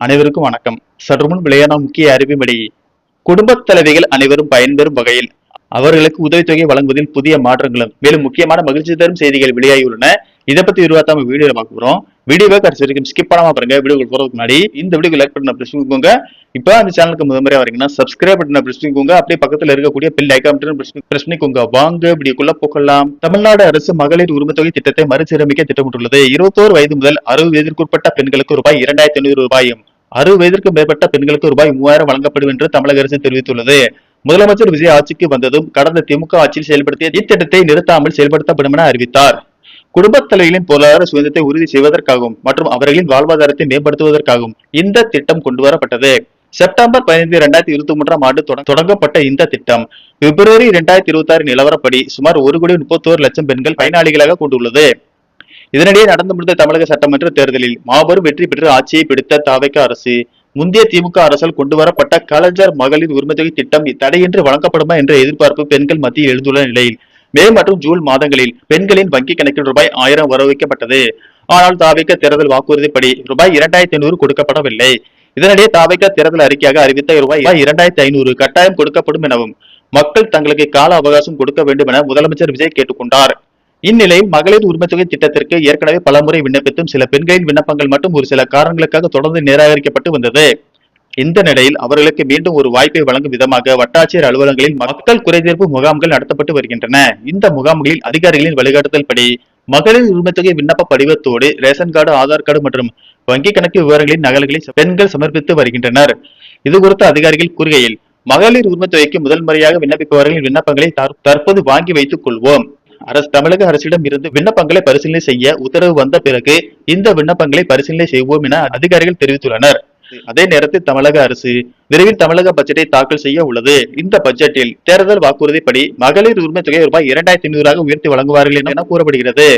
அனைவருக்கும் வணக்கம். சற்றுமுன் வெளியான முக்கிய அறிவின்படி குடும்பத் தலைவிகள் அனைவரும் பயன்பெறும் வகையில் அவர்களுக்கு உதவித்தொகை வழங்குவதில் புதிய மாற்றங்களும் மேலும் முக்கியமான மகிழ்ச்சி தரும் செய்திகள் வெளியாகியுள்ளன. இதை பத்தி விரிவாக வீடியோல பார்க்க போறோம். வீடியோவை கடைசி வரைக்கும் ஸ்கிப் பண்ணாம பாருங்க. வீடியோ போறதுக்கு முன்னாடி இந்த வீடியோ லைக் பண்ண பிரஸ் பண்ணிக்கோங்க. இப்போ அந்த சேனலுக்கு முதன்முறையா வரீங்கன்னா சப்ஸ்கிரைப் பட்டனை பிரஸ் பண்ணிக்கோங்க. அப்படியே பக்கத்துல இருக்கக்கூடிய பெல் ஐகான் பிரஸ் பண்ணிக்கோங்க. வாங்க வீடியோக்குள்ள போகலாம். தமிழ்நாடு அரசு மகளிர் உரிமைத்தொகை திட்டத்தை மறுசீரமைக்க திட்டமிட்டுள்ளது. 21 வயது முதல் 60 வயதிற்குட்பட்ட பெண்களுக்கு ரூபாய் 2500 ரூபாயும் 60 வயதிற்கு மேற்பட்ட பெண்களுக்கு ரூபாய் 3000 வழங்கப்படும் என்று தமிழக அரசு தெரிவித்துள்ளது. முதலமைச்சர் விஜய் ஆட்சிக்கு வந்ததும் கடந்த திமுக ஆட்சியில் செயல்படுத்திய இத்திட்டத்தை நிறுத்தாமல் செயல்படுத்தப்படும் என அறிவித்தார். குடும்பத் தலைவிகளின் பொருளாதார சுதந்திரத்தை உறுதி செய்வதற்காகவும் மற்றும் அவர்களின் வாழ்வாதாரத்தை மேம்படுத்துவதற்காகவும் இந்த திட்டம் கொண்டுவரப்பட்டது. செப்டம்பர் 15, 2023 ஆண்டு தொடங்கப்பட்ட இந்த திட்டம் பிப்ரவரி 2026 நிலவரப்படி சுமார் 1,31,00,000 பெண்கள் பயனாளிகளாக கொண்டுள்ளது. இதனிடையே நடந்து முடிந்த தமிழக சட்டமன்ற தேர்தலில் மாபெரும் வெற்றி பெற்று ஆட்சியை பிடித்த தவிக அரசு முந்தைய திமுக அரசால் கொண்டுவரப்பட்ட கலைஞர் மகளிர் உரிமைத்தொகை திட்டம் தடையின்றி வழங்கப்படுமா என்ற எதிர்பார்ப்பு பெண்கள் மத்தியில் எழுந்துள்ள நிலையில் மே மற்றும் ஜூன் மாதங்களில் பெண்களின் வங்கி கணக்கில் ரூபாய் 1000 வர வைக்கப்பட்டது. ஆனால் தவிக தேர்தல் வாக்குறுதிப்படி ரூபாய் 2500 கொடுக்கப்படவில்லை. இதனிடையே தவிக தேர்தல் அறிக்கையாக அறிவித்த ரூபாய் 2500 கட்டாயம் கொடுக்கப்படும் எனவும் மக்கள் தங்களுக்கு கால அவகாசம் கொடுக்க வேண்டும் என முதலமைச்சர் விஜய் கேட்டுக்கொண்டார். இந்நிலையில் மகளிர் உரிமைத்தொகை திட்டத்திற்கு ஏற்கனவே பலமுறை விண்ணப்பித்தும் சில பெண்களின் விண்ணப்பங்கள் மட்டும் ஒரு சில காரணங்களுக்காக தொடர்ந்து நிராகரிக்கப்பட்டு வந்தது. இந்த நிலையில் அவர்களுக்கு மீண்டும் ஒரு வாய்ப்பை வழங்கும் விதமாக வட்டாட்சியர் அலுவலகங்களில் மக்கள் குறைதீர்ப்பு முகாம்கள் நடத்தப்பட்டு வருகின்றன. இந்த முகாம்களில் அதிகாரிகளின் வழிகாட்டுதல் படி மகளிர் உரிமைத்தொகை விண்ணப்ப படிவத்தோடு ரேஷன் கார்டு, ஆதார் கார்டு மற்றும் வங்கி கணக்கு விவரங்களின் நகல்களை பெண்கள் சமர்ப்பித்து வருகின்றனர். இது குறித்து அதிகாரிகள் கூறுகையில், மகளிர் உரிமைத்தொகைக்கு முதல் முறையாக விண்ணப்பிப்பவர்களின் விண்ணப்பங்களை தற்போது வாங்கி வைத்துக் கொள்வோம். தமிழக அரசிடம் இருந்து விண்ணப்பங்களை பரிசீலனை செய்ய உத்தரவு வந்த பிறகு இந்த விண்ணப்பங்களை பரிசீலனை செய்வோம் என அதிகாரிகள் தெரிவித்துள்ளனர். அதே நேரத்தில் தமிழக அரசு விரைவில் தமிழக பட்ஜெட்டை தாக்கல் செய்ய உள்ளது. இந்த பட்ஜெட்டில் தேர்தல் வாக்குறுதிப்படி மகளிர் உரிமைத்தொகை ரூபாய் 2500 உயர்த்தி வழங்குவார்கள் என கூறப்படுகிறது.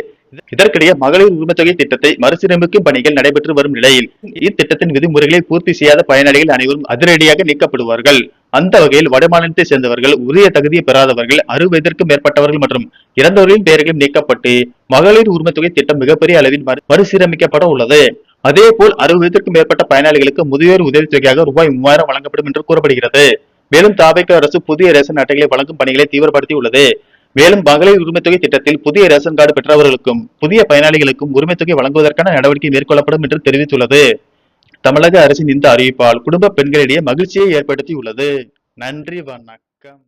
இதற்கிடையே மகளிர் உரிமைத்தொகை திட்டத்தை மறுசீரமைக்கும் பணிகள் நடைபெற்று வரும் நிலையில் இத்திட்டத்தின் விதிமுறைகளை பூர்த்தி செய்யாத பயனாளிகள் அனைவரும் அதிரடியாக நீக்கப்படுவார்கள். அந்த வகையில் வடமாநிலத்தை சேர்ந்தவர்கள், உரிய தகுதியை பெறாதவர்கள், 60 வயதிற்கு மேற்பட்டவர்கள் மற்றும் இறந்தவர்களின் பெயர்களும் நீக்கப்பட்டு மகளிர் உரிமைத்தொகை திட்டம் மிகப்பெரிய அளவில் மறுசீரமைக்கப்பட உள்ளது. அதேபோல் 60 வயதிற்கு மேற்பட்ட பயனாளிகளுக்கு முதியோர் உதவித்தொகையாக ரூபாய் 3000 வழங்கப்படும் என்று கூறப்படுகிறது. மேலும் தவிக அரசு புதிய ரேஷன் அட்டைகளை வழங்கும் பணிகளை தீவிரப்படுத்தி உள்ளது. மேலும் மகளிர் உரிமைத்தொகை திட்டத்தில் புதிய ரேஷன் கார்டு பெற்றவர்களுக்கும் புதிய பயனாளிகளுக்கும் உரிமைத்தொகை வழங்குவதற்கான நடவடிக்கை மேற்கொள்ளப்படும் என்று தெரிவித்துள்ளது. தமிழக அரசின் இந்த அறிவிப்பால் குடும்ப பெண்களிடையே மகிழ்ச்சியை ஏற்படுத்தியுள்ளது. நன்றி, வணக்கம்.